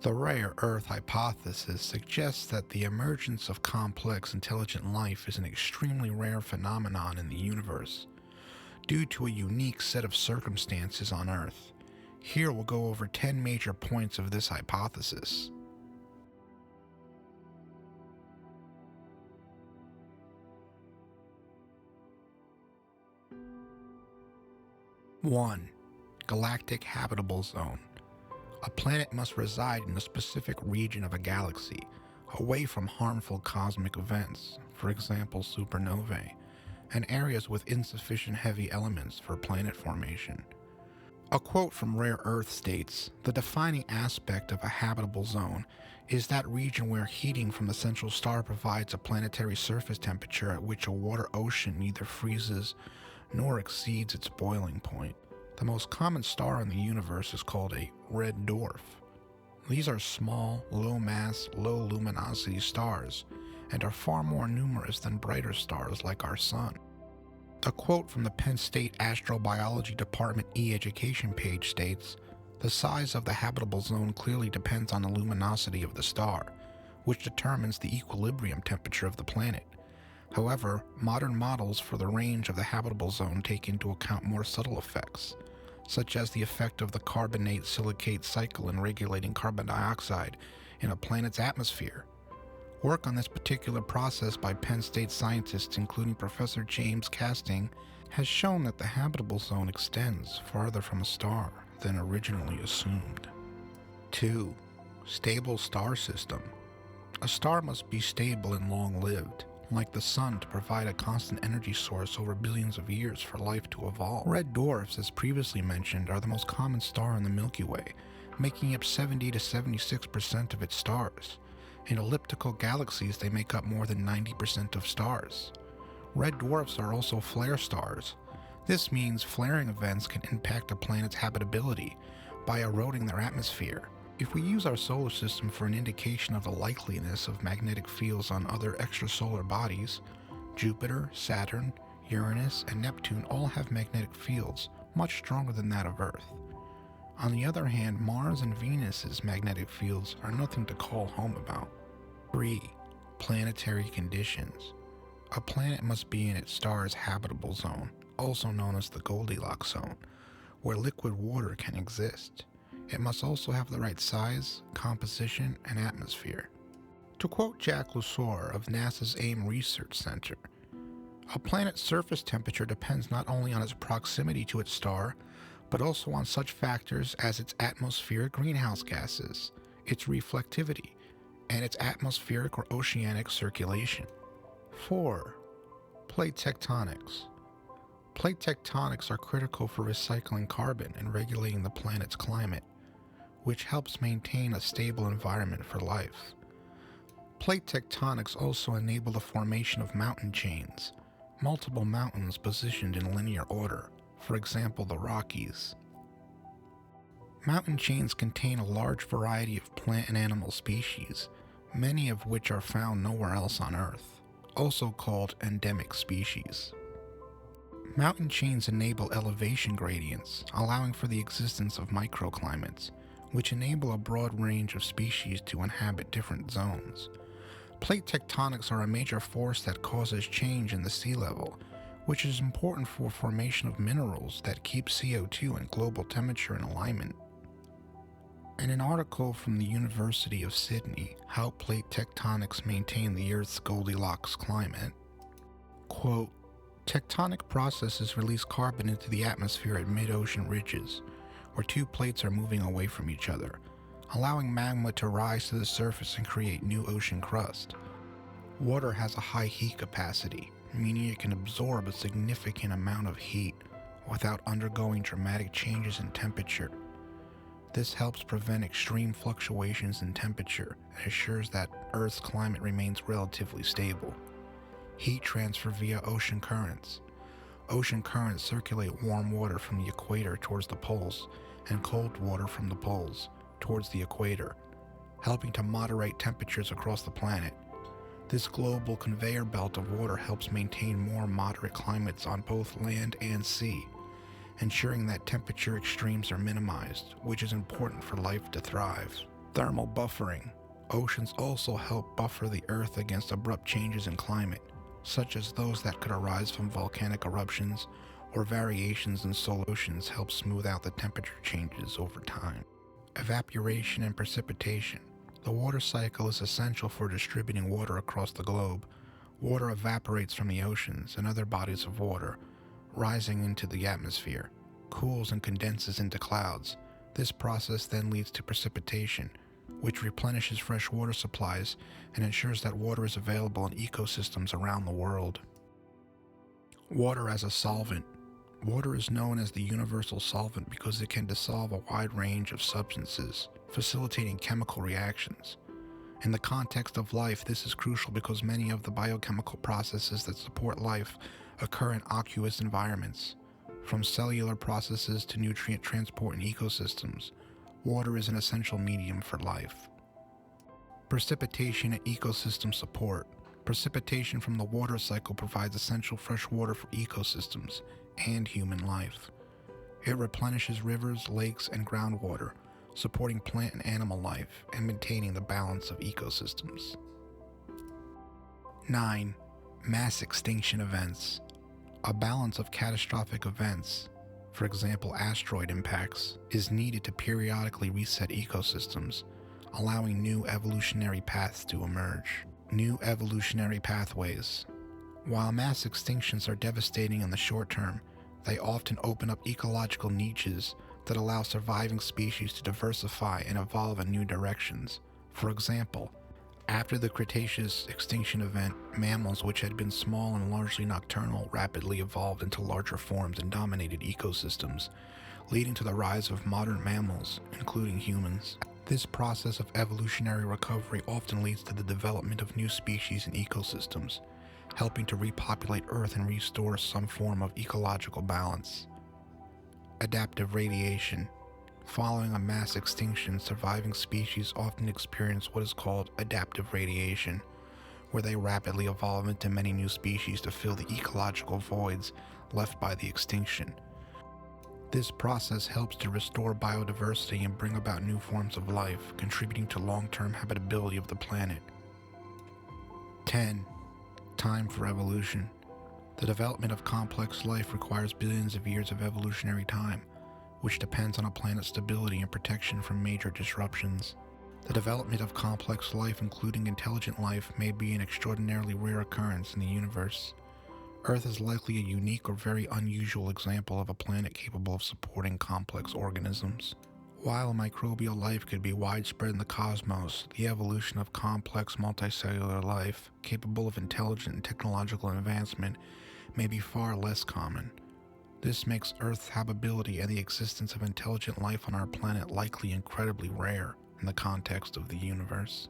The rare Earth hypothesis suggests that the emergence of complex intelligent life is an extremely rare phenomenon in the universe, due to a unique set of circumstances on Earth. Here we'll go over 10 major points of this hypothesis. One, galactic habitable zone. A planet must reside in a specific region of a galaxy, away from harmful cosmic events, for example supernovae, and areas with insufficient heavy elements for planet formation. A quote from Rare Earth states, "The defining aspect of a habitable zone is that region where heating from the central star provides a planetary surface temperature at which a water ocean neither freezes nor exceeds its boiling point." The most common star in the universe is called a red dwarf. These are small, low-mass, low-luminosity stars, and are far more numerous than brighter stars like our Sun. A quote from the Penn State Astrobiology Department e-education page states, "The size of the habitable zone clearly depends on the luminosity of the star, which determines the equilibrium temperature of the planet. However, modern models for the range of the habitable zone take into account more subtle effects, such as the effect of the carbonate-silicate cycle in regulating carbon dioxide in a planet's atmosphere." Work on this particular process by Penn State scientists, including Professor James Casting, has shown that the habitable zone extends farther from a star than originally assumed. 2. Stable star system. A star must be stable and long-lived, like the Sun, to provide a constant energy source over billions of years for life to evolve. Red dwarfs, as previously mentioned, are the most common star in the Milky Way, making up 70 to 76% of its stars. In elliptical galaxies, they make up more than 90% of stars. Red dwarfs are also flare stars. This means flaring events can impact a planet's habitability by eroding their atmosphere. If we use our solar system for an indication of the likeliness of magnetic fields on other extrasolar bodies, Jupiter, Saturn, Uranus, and Neptune all have magnetic fields much stronger than that of Earth. On the other hand, Mars and Venus's magnetic fields are nothing to call home about. 3. Planetary conditions. A planet must be in its star's habitable zone, also known as the Goldilocks zone, where liquid water can exist. It must also have the right size, composition, and atmosphere. To quote Jack Lusor of NASA's AIM Research Center, "A planet's surface temperature depends not only on its proximity to its star, but also on such factors as its atmospheric greenhouse gases, its reflectivity, and its atmospheric or oceanic circulation." 4. Plate tectonics. Plate tectonics are critical for recycling carbon and regulating the planet's climate, which helps maintain a stable environment for life. Plate tectonics also enable the formation of mountain chains, multiple mountains positioned in linear order, for example the Rockies. Mountain chains contain a large variety of plant and animal species, many of which are found nowhere else on Earth, also called endemic species. Mountain chains enable elevation gradients, allowing for the existence of microclimates, which enable a broad range of species to inhabit different zones. Plate tectonics are a major force that causes change in the sea level, which is important for formation of minerals that keep CO2 and global temperature in alignment. In an article from the University of Sydney, How Plate Tectonics Maintain the Earth's Goldilocks Climate, quote, "Tectonic processes release carbon into the atmosphere at mid-ocean ridges, where two plates are moving away from each other, allowing magma to rise to the surface and create new ocean crust. Water has a high heat capacity, meaning it can absorb a significant amount of heat without undergoing dramatic changes in temperature. This helps prevent extreme fluctuations in temperature and assures that Earth's climate remains relatively stable. Heat transfer via ocean currents. Ocean currents circulate warm water from the equator towards the poles and cold water from the poles towards the equator, helping to moderate temperatures across the planet. This global conveyor belt of water helps maintain more moderate climates on both land and sea, ensuring that temperature extremes are minimized, which is important for life to thrive." Thermal buffering. Oceans also help buffer the Earth against abrupt changes in climate, such as those that could arise from volcanic eruptions or variations in solar oceans help smooth out the temperature changes over time. Evaporation and precipitation. The water cycle is essential for distributing water across the globe. Water evaporates from the oceans and other bodies of water, rising into the atmosphere, cools and condenses into clouds. This process then leads to precipitation, which replenishes fresh water supplies and ensures that water is available in ecosystems around the world. Water as a solvent. Water is known as the universal solvent because it can dissolve a wide range of substances, facilitating chemical reactions. In the context of life, this is crucial because many of the biochemical processes that support life occur in aqueous environments. From cellular processes to nutrient transport in ecosystems, water is an essential medium for life. Precipitation and ecosystem support. Precipitation from the water cycle provides essential fresh water for ecosystems and human life. It replenishes rivers, lakes, and groundwater, supporting plant and animal life and maintaining the balance of ecosystems. 9. Mass extinction events. A balance of catastrophic events, for example asteroid impacts, is needed to periodically reset ecosystems, allowing new evolutionary paths to emerge. New evolutionary pathways. While mass extinctions are devastating in the short term, they often open up ecological niches that allow surviving species to diversify and evolve in new directions. For example, after the Cretaceous extinction event, mammals which had been small and largely nocturnal rapidly evolved into larger forms and dominated ecosystems, leading to the rise of modern mammals, including humans. This process of evolutionary recovery often leads to the development of new species and ecosystems, helping to repopulate Earth and restore some form of ecological balance. Adaptive radiation. Following a mass extinction, surviving species often experience what is called adaptive radiation, where they rapidly evolve into many new species to fill the ecological voids left by the extinction. This process helps to restore biodiversity and bring about new forms of life, contributing to long-term habitability of the planet. 10. Time for evolution. The development of complex life requires billions of years of evolutionary time, which depends on a planet's stability and protection from major disruptions. The development of complex life, including intelligent life, may be an extraordinarily rare occurrence in the universe. Earth is likely a unique or very unusual example of a planet capable of supporting complex organisms. While microbial life could be widespread in the cosmos, the evolution of complex multicellular life, capable of intelligent and technological advancement, may be far less common. This makes Earth's habitability and the existence of intelligent life on our planet likely incredibly rare in the context of the universe.